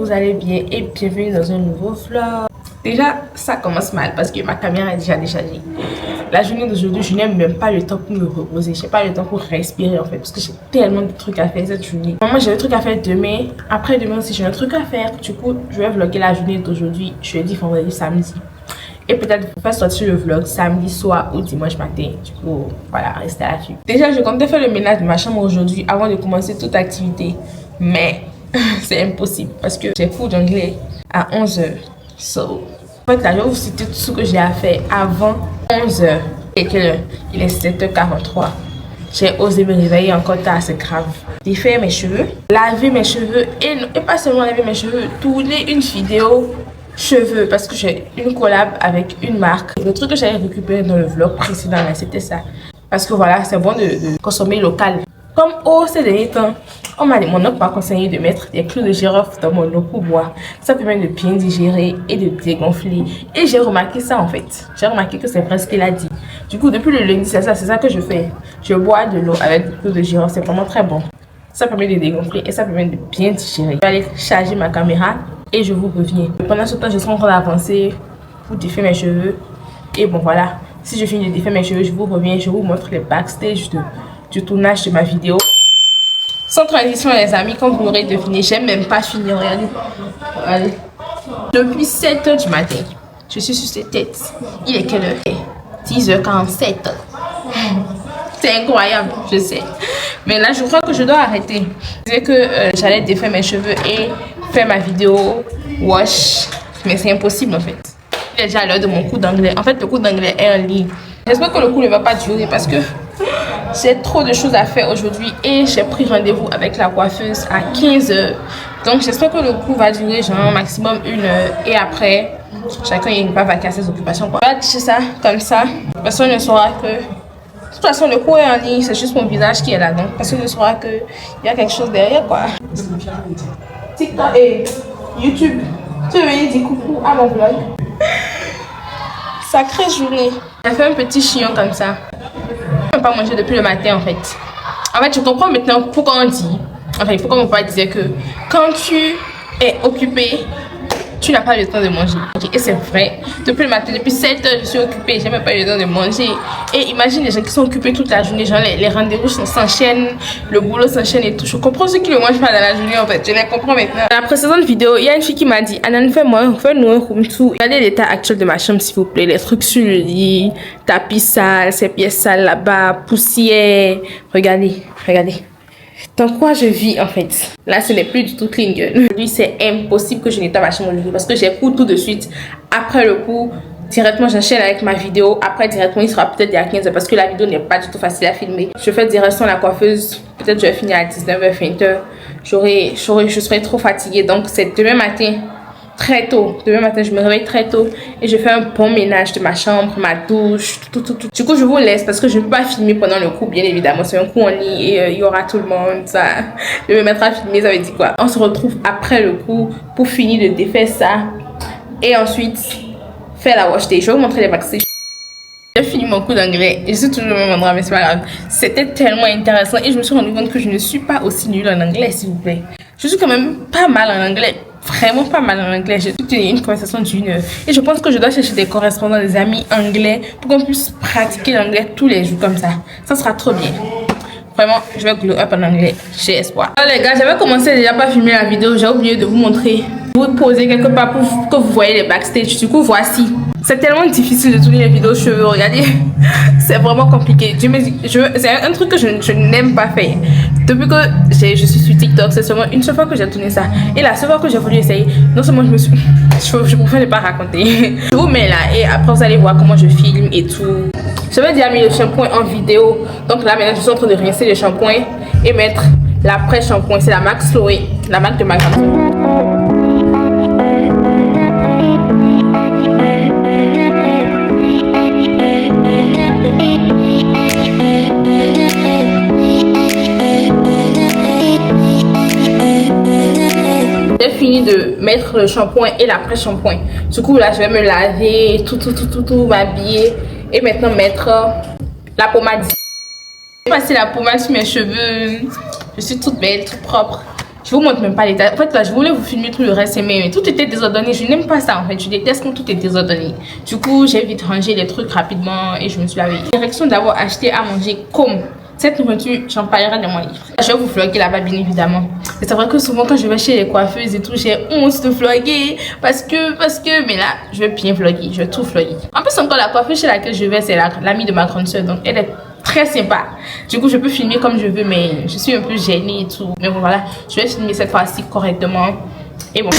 vous allez bien et bienvenue dans un nouveau vlog. Déjà, ça commence mal parce que ma caméra est déjà déchargée. La journée d'aujourd'hui, je n'ai même pas le temps pour me reposer. Je n'ai pas le temps pour respirer en fait parce que j'ai tellement de trucs à faire cette journée. Moi, j'ai un truc à faire demain. Après-demain aussi, j'ai un truc à faire. Du coup, je vais vlogger la journée d'aujourd'hui, jeudi, vendredi, samedi. Et peut-être vous faire sortir le vlog samedi soir ou dimanche matin. Du coup, voilà, restez là-dessus. Déjà, je comptais faire le ménage de ma chambre aujourd'hui avant de commencer toute activité. Mais c'est impossible parce que j'ai cours d'anglais à 11h. So, en fait, là, je vais vous citer tout ce que j'ai à faire avant 11h. Et que il est 7h43. J'ai osé me réveiller encore tard, c'est grave. Défaire mes cheveux, laver mes cheveux et pas seulement laver mes cheveux, tourner une vidéo cheveux parce que j'ai une collab avec une marque. Le truc que j'avais récupéré dans le vlog précédent, c'était ça. Parce que voilà, c'est bon de consommer local. Comme ces derniers temps, mon oncle m'a conseillé de mettre des clous de girofle dans mon eau pour boire. Ça permet de bien digérer et de dégonfler. Et j'ai remarqué ça en fait. J'ai remarqué que c'est vrai ce qu'il a dit. Du coup, depuis le lundi, c'est ça que je fais. Je bois de l'eau avec des clous de girofle. C'est vraiment très bon. Ça permet de dégonfler et ça permet de bien digérer. Je vais aller charger ma caméra et je vous reviens. Pendant ce temps, je serai encore avancée pour défaire mes cheveux. Et bon, voilà. Si je finis de défaire mes cheveux, je vous reviens. Je vous montre les backstage du tournage de ma vidéo. Sans transition les amis, comme vous l'aurez deviné, j'aime même pas fini, regardez. Regardez. Depuis 7h du matin, je suis sur cette tête. Il est quelle heure? 10h47. C'est incroyable, je sais. Mais là, je crois que je dois arrêter. Je disais que j'allais défaire mes cheveux et faire ma vidéo wash. Mais c'est impossible en fait. Il est déjà à l'heure de mon cours d'anglais. En fait, le cours d'anglais est en ligne. J'espère que le cours ne va pas durer parce que j'ai trop de choses à faire aujourd'hui et j'ai pris rendez-vous avec la coiffeuse à 15h. Donc j'espère que le cours va durer genre maximum 1h et après chacun il va vaquer à ses occupations. Voilà, c'est ça, comme ça. Personne ne saura que... De toute façon, le cours est en ligne, c'est juste mon visage qui est là. Donc personne ne saura qu'il y a quelque chose derrière quoi. TikTok et YouTube, tu veux venir dire coucou à mon vlog? Sacrée journée. J'ai fait un petit chignon comme ça. Je ne peux pas manger depuis le matin en fait. En fait, je comprends maintenant pourquoi on dit. Enfin, pourquoi mon papa disait que quand tu es occupé, tu n'as pas le temps de manger. Et c'est vrai. Depuis le matin, depuis 7h, je suis occupée. Je n'ai même pas eu le temps de manger. Et imagine les gens qui sont occupés toute la journée. Genre, les rendez-vous s'enchaînent, le boulot s'enchaîne et tout. Je comprends ceux qui ne mangent pas dans la journée en fait. Je les comprends maintenant. Dans la précédente vidéo, il y a une fille qui m'a dit Anan, fais-nous un room tour. Regardez l'état actuel de ma chambre s'il vous plaît. Les trucs sur le lit, tapis sale, ces pièces sales là-bas, poussière. Regardez, regardez. Dans quoi je vis en fait. Là ce n'est plus du tout clean girl. Aujourd'hui c'est impossible que je nettoie ma chambre aujourd'hui parce que j'ai cours tout de suite. Après le cours, directement j'enchaîne avec ma vidéo. Après directement il sera peut-être à 15h parce que la vidéo n'est pas du tout facile à filmer. Je fais direction à la coiffeuse. Peut-être je vais finir à 19h, 20h. Je serai trop fatiguée. Donc c'est demain matin. Très tôt. Demain matin, je me réveille très tôt et je fais un bon ménage de ma chambre, ma douche, tout. Du coup, je vous laisse parce que je ne peux pas filmer pendant le cours, bien évidemment. C'est un cours en ligne et il y aura tout le monde. Ça. Je vais me mettre à filmer, ça veut dire quoi? On se retrouve après le cours pour finir de défaire ça et ensuite faire la wash day. Je vais vous montrer les backstage. J'ai fini mon cours d'anglais et je suis toujours au même endroit, mais c'est pas grave. C'était tellement intéressant et je me suis rendu compte que je ne suis pas aussi nulle en anglais, s'il vous plaît. Je suis quand même pas mal en anglais. Vraiment pas mal en anglais. J'ai tenu une conversation d'1 heure. Et je pense que je dois chercher des correspondants, des amis anglais pour qu'on puisse pratiquer l'anglais tous les jours comme ça. Ça sera trop bien. Vraiment, je vais glow up en anglais. J'ai espoir. Alors les gars, j'avais commencé déjà pas filmer la vidéo. J'ai oublié de vous montrer. Vous poser quelque part pour que vous voyez les backstage. Du coup, voici. C'est tellement difficile de tourner les vidéos cheveux. Regardez. C'est vraiment compliqué. C'est un truc que je n'aime pas faire. Depuis que je suis sur TikTok, c'est seulement une seule fois que j'ai tourné ça. Et la seule fois que j'ai voulu essayer, non seulement je préfère ne pas raconter. Je vous mets là et après vous allez voir comment je filme et tout. J'avais déjà mis le shampoing en vidéo. Donc là maintenant je suis en train de rincer le shampoing et mettre l'après-shampoing. C'est la marque Chloé, la marque de ma grand-mère. J'ai fini de mettre le shampoing et l'après-shampoing. Du coup là je vais me laver, tout m'habiller et maintenant mettre la pommade. J'ai passé la pommade sur mes cheveux. Je suis toute belle, toute propre. Je vous montre même pas l'état. En fait, là, je voulais vous filmer tout le reste, mais tout était désordonné. Je n'aime pas ça, en fait. Je déteste quand tout est désordonné. Du coup, j'ai vite rangé les trucs rapidement et je me suis lavée. Direction d'avoir acheté à manger comme cette nourriture, j'en parlerai dans mon livre. Je vais vous vlogger là-bas, bien évidemment. Et c'est vrai que souvent, quand je vais chez les coiffeuses et tout, j'ai honte de vlogger. Parce que, mais là, je vais bien vlogger. Je vais tout vlogger. En plus, encore la coiffeuse chez laquelle je vais, c'est l'amie de ma grande soeur. Donc, elle est très sympa. Du coup, je peux filmer comme je veux, mais je suis un peu gênée et tout. Mais bon, voilà, je vais filmer cette fois-ci correctement. Et bon.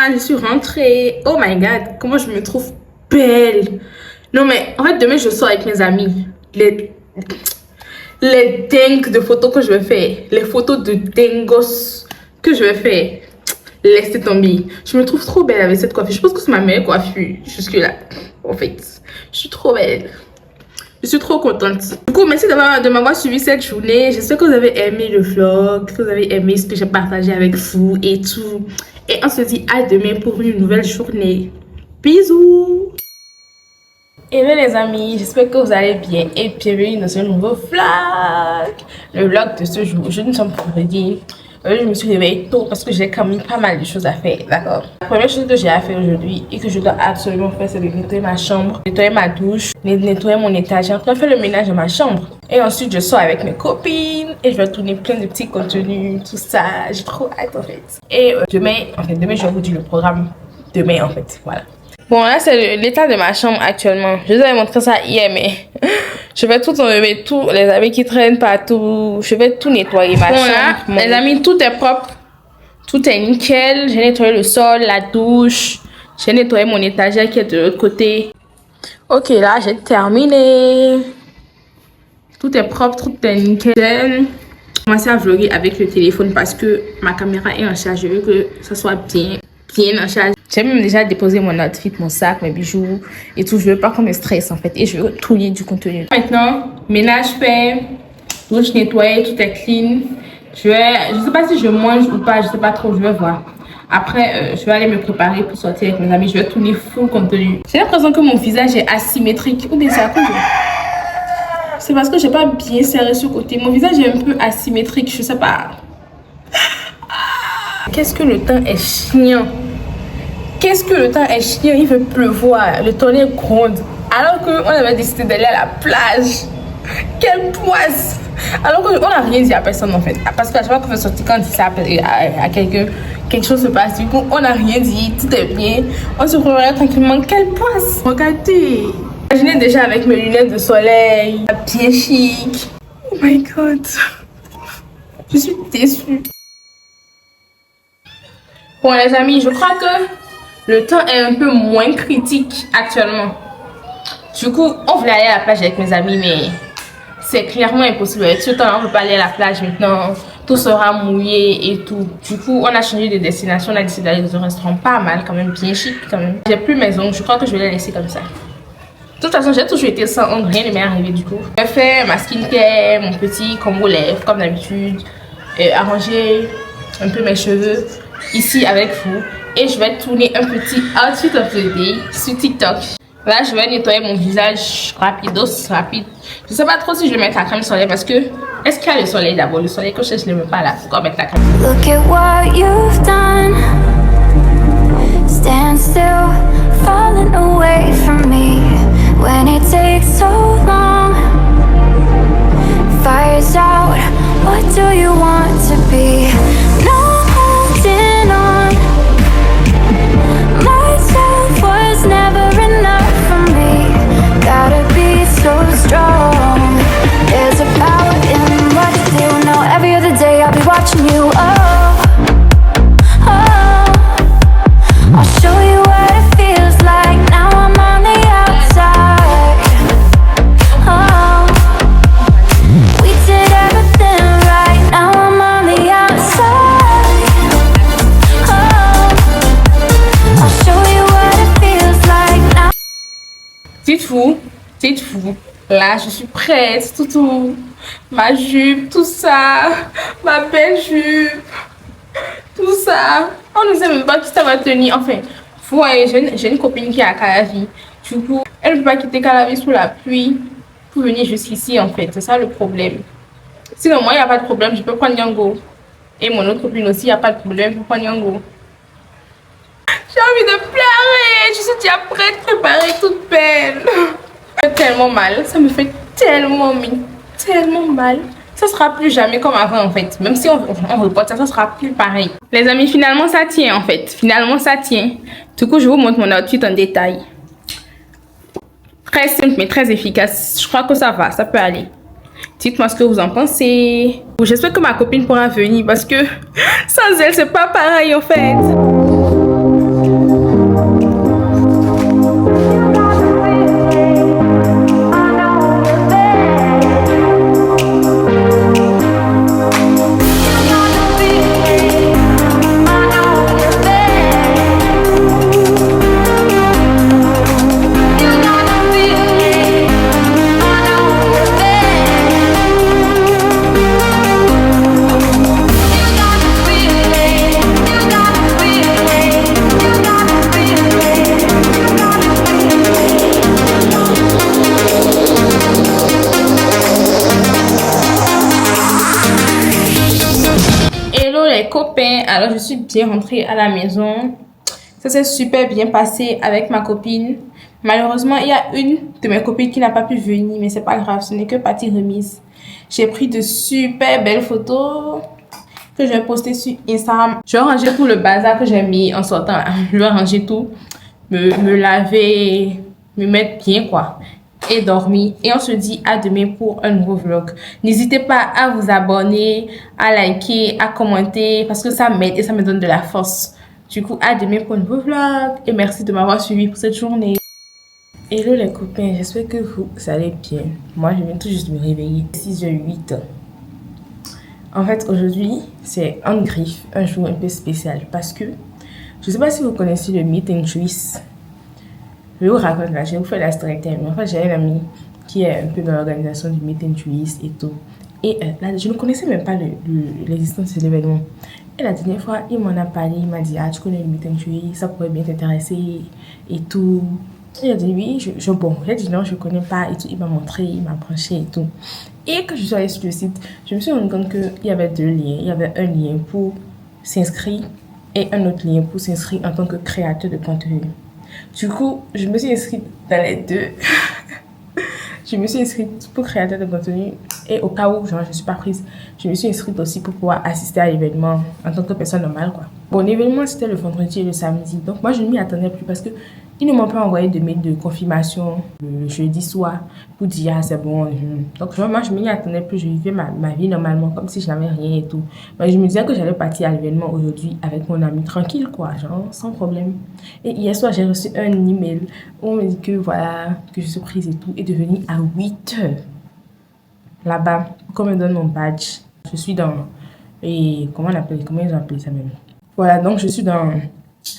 Je suis rentrée. Oh my god, comment je me trouve belle. Non mais en fait demain je sors avec mes amis. Les dingues de photos que je vais faire, les photos de dingos que je vais faire, laissez tomber. Je me trouve trop belle avec cette coiffure. Je pense que c'est ma meilleure coiffure jusque là. En fait, je suis trop belle. Je suis trop contente. Du coup, merci de m'avoir suivi cette journée. J'espère que vous avez aimé le vlog, que vous avez aimé ce que j'ai partagé avec vous et tout. Et on se dit à demain pour une nouvelle journée. Bisous. Hello les amis, j'espère que vous allez bien et bienvenue dans ce nouveau vlog. Le vlog de ce jour. Je ne suis pas vendredi. Je me suis réveillée tôt parce que j'ai quand même pas mal de choses à faire, d'accord? La première chose que j'ai à faire aujourd'hui et que je dois absolument faire, c'est de nettoyer ma chambre, nettoyer ma douche, nettoyer mon étagère, faire le ménage de ma chambre. Et ensuite, je sors avec mes copines et je vais tourner plein de petits contenus, tout ça. J'ai trop hâte en fait. Et demain, je vais vous dire le programme. Demain en fait, voilà. Bon, là, c'est l'état de ma chambre actuellement. Je vous avais montré ça hier, mais je vais tout enlever, tous les habits qui traînent partout. Je vais tout nettoyer, ma chambre. Là, les amis, tout est propre. Tout est nickel. J'ai nettoyé le sol, la douche. J'ai nettoyé mon étagère qui est de l'autre côté. Ok, là, j'ai terminé. Tout est propre, tout est nickel. Je vais commencer à vlogger avec le téléphone parce que ma caméra est en charge. Je veux que ça soit bien en charge. J'ai même déjà déposé mon outfit, mon sac, mes bijoux et tout. Je veux pas qu'on me stresse en fait. Et je veux tourner du contenu. Maintenant, ménage fait, douche nettoyée, tout est clean. Je sais pas si je mange ou pas, je sais pas trop, je vais voir. Après, je vais aller me préparer pour sortir avec mes amis. Je vais tourner full contenu. J'ai l'impression que mon visage est asymétrique. Ou bien c'est à cause de... C'est parce que j'ai pas bien serré ce côté. Mon visage est un peu asymétrique, je sais pas. Qu'est-ce que le temps est chiant. Qu'est-ce que le temps est chiant. Il veut pleuvoir, le tonnerre gronde. Alors qu'on avait décidé d'aller à la plage. Quelle poisse. Alors qu'on n'a rien dit à personne en fait. Parce que à chaque fois qu'on veut sortir, quand on dit ça à quelqu'un, quelque chose se passe. Du coup, on n'a rien dit, tout est bien. On se prépare tranquillement. Quelle poisse. Regardez. Imaginez déjà avec mes lunettes de soleil, bien chic. Oh my god. Je suis déçue. Bon les amis, je crois que le temps est un peu moins critique actuellement. Du coup, on voulait aller à la plage avec mes amis, mais c'est clairement impossible. Avec ce temps, on ne peut pas aller à la plage maintenant. Tout sera mouillé et tout. Du coup, on a changé de destination. On a décidé d'aller dans un restaurant pas mal, quand même, bien chic quand même. J'ai plus mes ongles, je crois que je vais les laisser comme ça. De toute façon, j'ai toujours été sans ongles, rien ne m'est arrivé du coup. Je vais faire ma skincare, mon petit combo lèvres, comme d'habitude. Arranger un peu mes cheveux ici avec vous. Et je vais tourner un petit outfit of the day sur TikTok. Là, je vais nettoyer mon visage rapide. Je sais pas trop si je vais mettre la crème solaire parce que... Est-ce qu'il y a le soleil d'abord? Le soleil que je ne le mets pas là. Pourquoi mettre la crème? Look at what you've done. Stand still, falling away from me. When it takes so long. Fire's out, what do you want to be? No holding on. Myself was never enough for me. Gotta be so strong. There's a power in what you do. Now every other day I'll be watching you. Oh, oh, I'll show you what it feels like. Now I'm on the outside. Oh, we did everything right. Now I'm on the outside. Oh, I'll show you what it feels like now. Dites-vous Dites-vous, là, je suis prête, tout, ma jupe, tout ça, ma belle jupe, tout ça. On ne sait même pas qui ça va tenir. Enfin, vous voyez, j'ai une copine qui est à Calavi. Du coup, elle ne peut pas quitter Calavi sous la pluie pour venir jusqu'ici, en fait. C'est ça le problème. Sinon, moi, il n'y a pas de problème, je peux prendre Yango. Et mon autre copine aussi, il n'y a pas de problème, je peux prendre Yango. J'ai envie de pleurer, je suis déjà prête, préparée, toute belle. Ça me fait tellement mal, ça me fait tellement, mais tellement mal. Ça sera plus jamais comme avant en fait. Même si on reporte ça, ça sera plus pareil. Les amis, finalement ça tient en fait. Finalement ça tient. Du coup, je vous montre mon outfit en détail. Très simple mais très efficace. Je crois que ça va, ça peut aller. Dites-moi ce que vous en pensez. J'espère que ma copine pourra venir parce que sans elle, c'est pas pareil en fait. Les copains, alors je suis bien rentrée à la maison. Ça s'est super bien passé avec ma copine. Malheureusement, il y a une de mes copines qui n'a pas pu venir, mais c'est pas grave, ce n'est que partie remise. J'ai pris de super belles photos que je vais poster sur Instagram. Je vais ranger tout le bazar que j'ai mis en sortant là. Je vais ranger tout, me laver, me mettre bien quoi. Et dormir. Et on se dit à demain pour un nouveau vlog. N'hésitez pas à vous abonner, à liker, à commenter parce que ça m'aide et ça me donne de la force. Du coup, à demain pour un nouveau vlog. Et merci de m'avoir suivi pour cette journée. Hello les copains, j'espère que vous allez bien. Moi, je viens tout juste de me réveiller. 6h08. En fait, aujourd'hui, c'est un griffe, un jour un peu spécial parce que je ne sais pas si vous connaissez le Meet and Twist. Je vous raconte là, je vais vous faire la story time. En fait, j'ai un ami qui est un peu dans l'organisation du Meet and Twist et tout. Et là, je ne connaissais même pas l'existence de l'événement. Et la dernière fois, il m'en a parlé, il m'a dit, ah, tu connais le Meet and Twist, ça pourrait bien t'intéresser et tout. Et il a dit, oui, bon, j'ai dit non, je ne connais pas et tout. Il m'a montré, il m'a branché et tout. Et quand je suis allée sur le site, je me suis rendu compte qu'il y avait deux liens. Il y avait un lien pour s'inscrire et un autre lien pour s'inscrire en tant que créateur de contenu. Du coup, je me suis inscrite dans les deux. Je me suis inscrite pour créateur de contenu et au cas où genre, je ne suis pas prise, je me suis inscrite aussi pour pouvoir assister à l'événement en tant que personne normale, quoi. Bon, l'événement c'était le vendredi et le samedi, donc moi je ne m'y attendais plus parce que ils ne m'ont pas envoyé de mail de confirmation le jeudi soir pour dire ah, c'est bon. Donc moi je ne m'y attendais plus, je vivais ma vie normalement comme si je n'avais rien et tout. Mais je me disais que j'allais partir à l'événement aujourd'hui avec mon ami tranquille, quoi, genre sans problème. Et hier soir j'ai reçu un email où on me dit que voilà, que je suis prise et tout, et de venir à 8h là-bas, qu'on me donne mon badge. Je suis dans, et comment ils appellent ça même? Voilà, donc je suis dans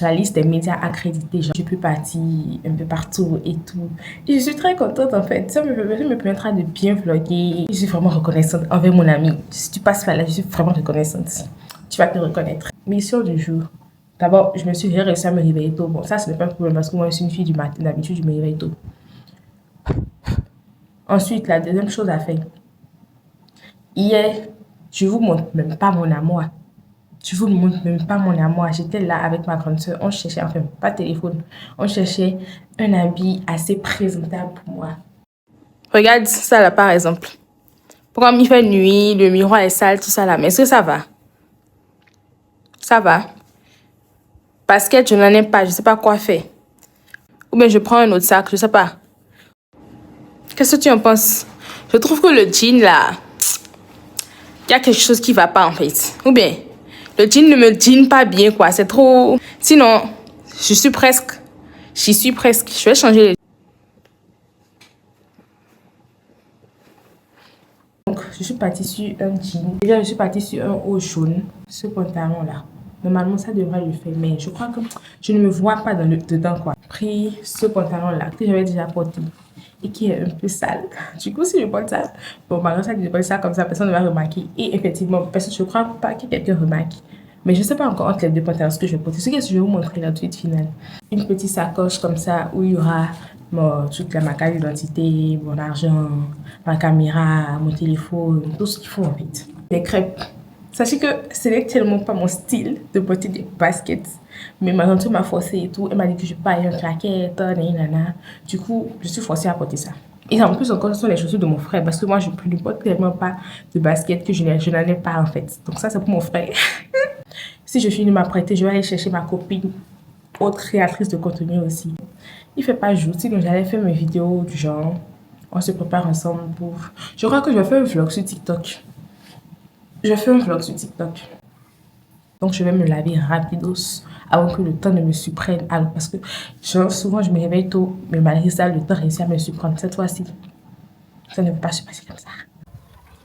la liste des médias accrédités. Genre, je peux partir un peu partout et tout. Et je suis très contente en fait. Ça me permettra de bien vlogger. Je suis vraiment reconnaissante envers mon ami. Si tu passes par là, je suis vraiment reconnaissante. Tu vas te reconnaître. Mission du jour. D'abord, je me suis réussi à me réveiller tôt. Bon, ça, ce n'est pas un problème parce que moi, je suis une fille du matin. D'habitude, je me réveille tôt. Ensuite, la deuxième chose à faire. Hier, je vous montre même pas mon amour. Je vous montre même pas mon amour. J'étais là avec ma grande soeur. On cherchait, enfin, pas de téléphone. On cherchait un habit assez présentable pour moi. Regarde ça là, par exemple. Comme il fait nuit, le miroir est sale, tout ça là. Mais est-ce que ça va? Ça va. Basket, je n'en ai pas. Je sais pas quoi faire. Ou bien je prends un autre sac, je sais pas. Qu'est-ce que tu en penses? Je trouve que le jean là, il y a quelque chose qui va pas en fait. Ou bien, le jean ne me jean pas bien quoi. C'est trop... Sinon, j'y suis presque. Je vais changer les... Donc, je suis partie sur un jean. Déjà, je suis partie sur un haut jaune. Ce pantalon là. Normalement, ça devrait le faire. Mais je crois que je ne me vois pas dedans quoi. Pris ce pantalon là que j'avais déjà porté. et qui est un peu sale. Du coup, si je porte ça, bon, par exemple, si je porte ça comme ça, personne ne va remarquer. Et effectivement, parce que je ne crois pas que quelqu'un remarque. Mais je ne sais pas encore entre les deux pantalons ce que je vais porter. Ce que je vais vous montrer l'outfit final. Une petite sacoche comme ça où il y aura toute ma carte d'identité, mon argent, ma caméra, mon téléphone, tout ce qu'il faut en fait. Des crêpes. Sachez que ce n'est tellement pas mon style de porter des baskets. Mais ma tante m'a forcé et tout. Elle m'a dit que je pas un claquette, nanana. Du coup, je suis forcée à porter ça. Et en plus, encore, ce sont les chaussures de mon frère. Parce que moi, je ne porte tellement pas de baskets que je n'en ai pas en fait. Donc ça, c'est pour mon frère. Si je finis de m'apprêter, je vais aller chercher ma copine, autre créatrice de contenu aussi. Il fait pas jour, sinon j'allais faire mes vidéos du genre. On se prépare ensemble pour... Je crois que je vais faire un vlog sur TikTok. Je vais faire un vlog sur TikTok. Donc je vais me laver rapidos avant que le temps ne me surprenne. Alors, parce que genre, souvent je me réveille tôt, mais malgré ça, le temps réussit à me surprendre. Cette fois-ci, ça ne peut pas se passer comme ça.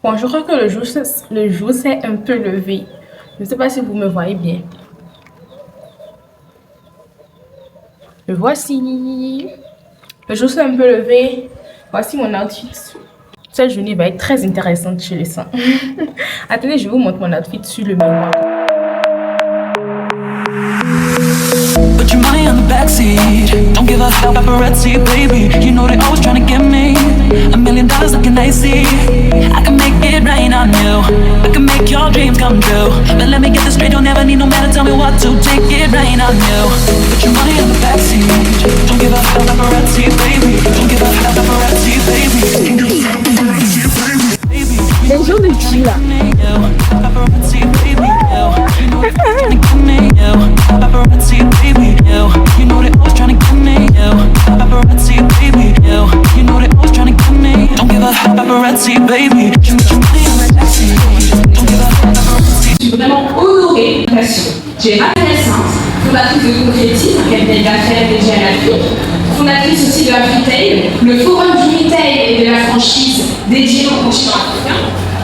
Bon, je crois que le jour s'est un peu levé. Je ne sais pas si vous me voyez bien. Me voici. Le jour s'est un peu levé. Voici mon outfit. Cette journée va être très intéressante, je le sens. Attendez, je vous montre mon outfit sur le miroir. Put your money on the backseat. Don't give a fuck, paparazzi, baby. You know they always trying to get me. $1 million looking icy. I can make it rain on you. I can make your dreams come true. But let me get this straight, don't ever need no man to tell me what to. Take it rain on you. Put your money on the backseat. Don't give a fuck, paparazzi, baby. Don't give a fuck, paparazzi, baby. Les gens de qui là? Paparazzi, baby. You know they always trying to get me. Paparazzi, baby. You know they always trying to get me. Paparazzi, baby. You know they always trying to get me. Don't give a fuck, paparazzi, baby. Don't give a fuck, paparazzi. Je suis vraiment honorée de passion. J'ai Raphaël Sainte, fondatrice de Concrétise, un cabinet d'affaires dédié à l'Afrique, fondatrice aussi de Afritail, le forum du retail et de la franchise dédié au continent africain.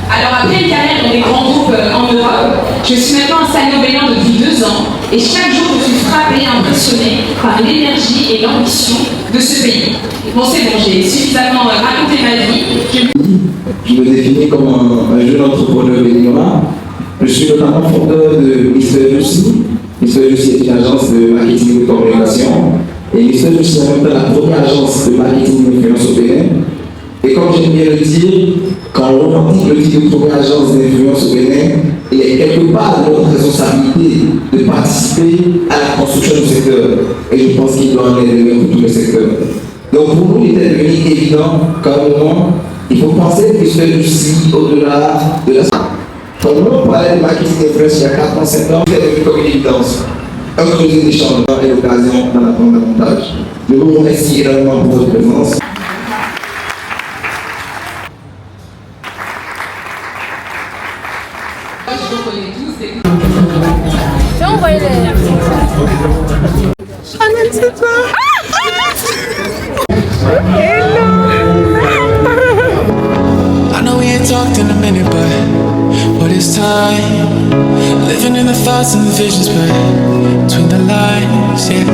Alors après une carrière dans des grands groupes en Europe, je suis maintenant installée au Bénin depuis 2 ans et chaque jour je suis frappée et impressionnée par l'énergie et l'ambition de ce pays. Bon c'est bon, j'ai suffisamment raconté ma vie. Je me définis comme un jeune entrepreneur béninois. Je suis notamment fondeur de Mr. Lucy. Mr. Lucy est une agence de marketing et de communication. Et Mr. Lucy est en même temps la première agence de marketing d'influence au Bénin. Et comme j'aime bien le dire, quand on revendique le titre de première agence d'influence au Bénin, il est quelque part de notre responsabilité de participer à la construction du secteur. Et je pense qu'il doit en être de même pour tout le secteur. Donc pour nous, il était devenu évident qu'à un moment, il faut penser Mr. Lucy au-delà de la... Quand on parlait de marketing d'influence il y a 4 ans, 5 ans, il était devenu comme une évidence. Un creuset d'échange et l'occasion d'en apprendre davantage. Je vous remercie énormément pour votre présence. J'ai envoyé les... Chanel, c'est toi. I know we ain't talked in a minute, but it's time. Living in the thoughts and the visions, but between the lines, yeah.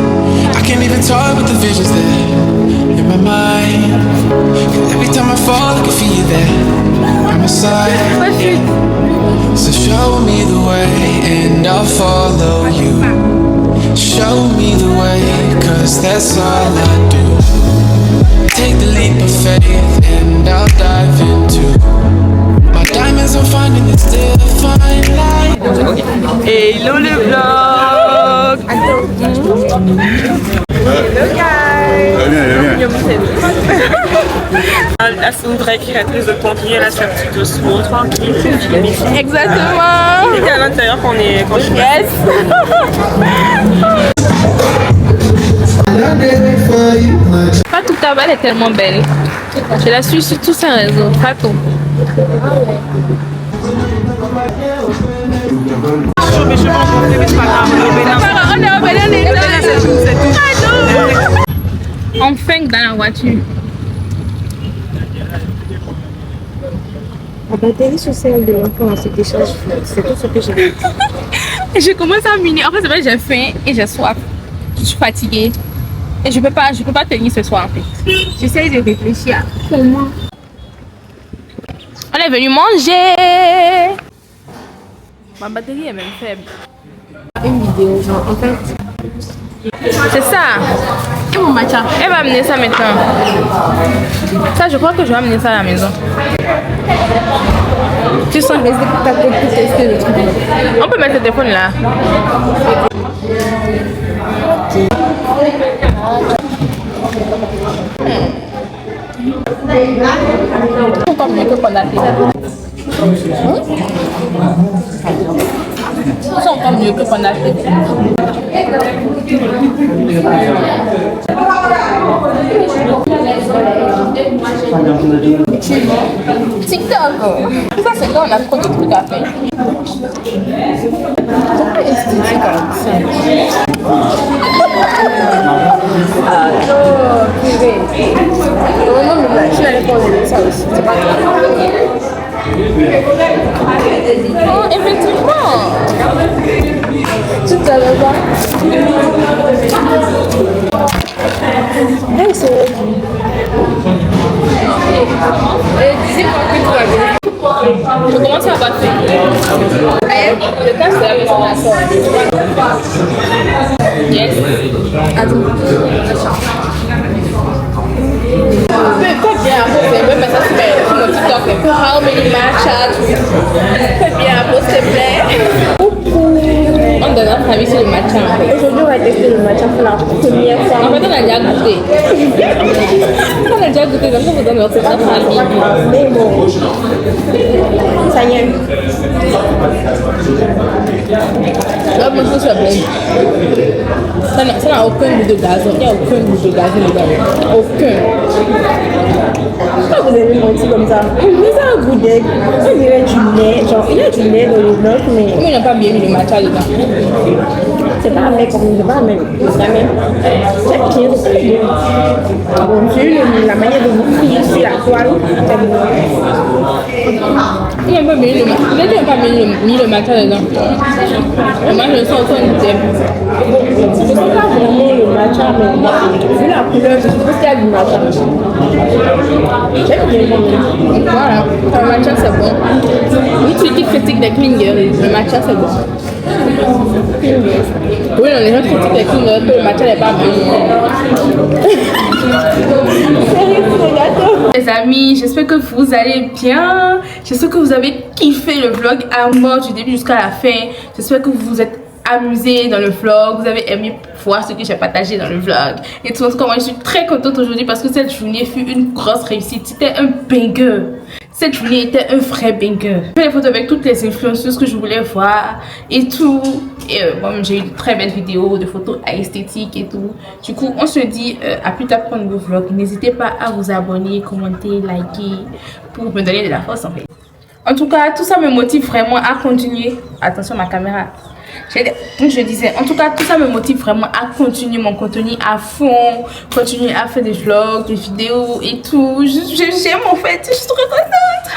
I can't even talk, but the visions there in my mind. 'Cause every time I fall, I can feel you there by my side. So show me the way, and I'll follow you. Show me the way, 'cause that's all I do. Take the leap of faith, and I'll dive into my diamonds. I'm finding it still fine line. Hello le vlog. Hello guys. C'est une vraie créatrice de contenu, elle a sa petite doucement, tranquille. Exactement. C'est à l'intérieur quand je suis. Yes. Fatou Tabal est tellement belle. Je la suis sur tous ses réseaux. Fatou. Sur mes cheveux en monté, mais c'est pas grave. On est au Bénin, C'est tout. Enfin dans la voiture. La batterie sociale de l'enfant dans cet échange, c'est tout ce que j'ai dit. Je commence à miner. En fait, c'est vrai, j'ai faim et j'ai soif. Je suis fatiguée. Et je peux pas tenir ce soir en fait. J'essaye de réfléchir à comment. On est venu manger. Ma batterie est même faible. Une vidéo, genre en fait. C'est ça. Et mon matcha. Elle va amener ça maintenant. Ça, je crois que je vais amener ça à la maison. Tu sens Rester pour ta tête pour tester le truc. On peut mettre le téléphone là. Encore mieux que qu'on a fait. C'est encore mieux que qu'on a fait. TikTok. Ça c'est quand on a trop de trucs à faire. Pourquoi esthétique comme ça? Ah non, purée. Vraiment, je n'allais pas enlever ça aussi. C'est pas grave. Oh, effectivement. Tu te savais pas? Hey, c'est... Je commence à battre. Le cas, c'est la maison de la soeur. Yes. Attends. Fais bien poster, même ça se fait sur mon TikTok. How many matchas? Fais bien poster, s'il te plaît. On donne notre avis sur le matcha. Aujourd'hui, on va tester le matcha pour la première fois. En fait, on a déjà goûté. On a déjà goûté, donc on vous donne notre avis. Mais bon, ça y est. Là, moi, je suis bien. Ça n'a aucun goût de gazon. Il n'y a aucun goût de gazon dedans. Aucun. Pourquoi vous avez menti comme ça? Mais ça a un goût d'aigle. On dirait du lait. Genre, il y a du lait dans le bloc, mais Moi, il n'a pas bien mis le matcha dedans. c'est pas un lait comme c'est pas un lait. C'est un lait. C'est bien, c'est bien. Bon, j'ai eu la manière de vous frire sur la toile. C'est bon. Il n'a pas bien mis le matcha. Il n'a pas bien mis le matcha dedans. Et moi, je le sens autant goûter. Je ne sais pas vraiment le matcha, mais vu la couleur, je suppose qu'il y a du matcha. J'aime bien le Voilà. Le matcha, c'est bon. Oui, tu qui critique des clingers, le matcha, c'est bon. Oui, non, les gens critiquent les clingers que le matcha n'est pas bon. Les amis, j'espère que vous allez bien. J'espère que vous avez kiffé le vlog à mort du début jusqu'à la fin. J'espère que vous vous êtes amusé dans le vlog, vous avez aimé voir ce que j'ai partagé dans le vlog. Et tout, en tout cas, moi je suis très contente aujourd'hui parce que cette journée fut une grosse réussite. C'était un banger. Cette journée était un vrai banger. J'ai fait des photos avec toutes les influenceuses que je voulais voir et tout. Et bon, j'ai eu de très belles vidéos, de photos esthétiques et tout. Du coup, on se dit à plus tard pour un nouveau vlog. N'hésitez pas à vous abonner, commenter, liker pour me donner de la force en fait. En tout cas, tout ça me motive vraiment à continuer. Attention ma caméra. Donc je disais, en tout cas, tout ça me motive vraiment à continuer mon contenu à fond, continuer à faire des vlogs, des vidéos et tout. J'aime en fait, je suis trop contente.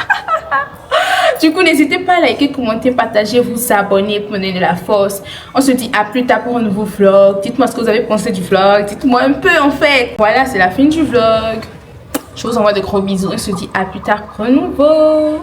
Du coup, n'hésitez pas à liker, commenter, partager, vous abonner pour me donner de la force. On se dit à plus tard pour un nouveau vlog. Dites-moi ce que vous avez pensé du vlog, dites-moi un peu en fait. Voilà, c'est la fin du vlog. Je vous envoie de gros bisous. On se dit à plus tard pour un nouveau.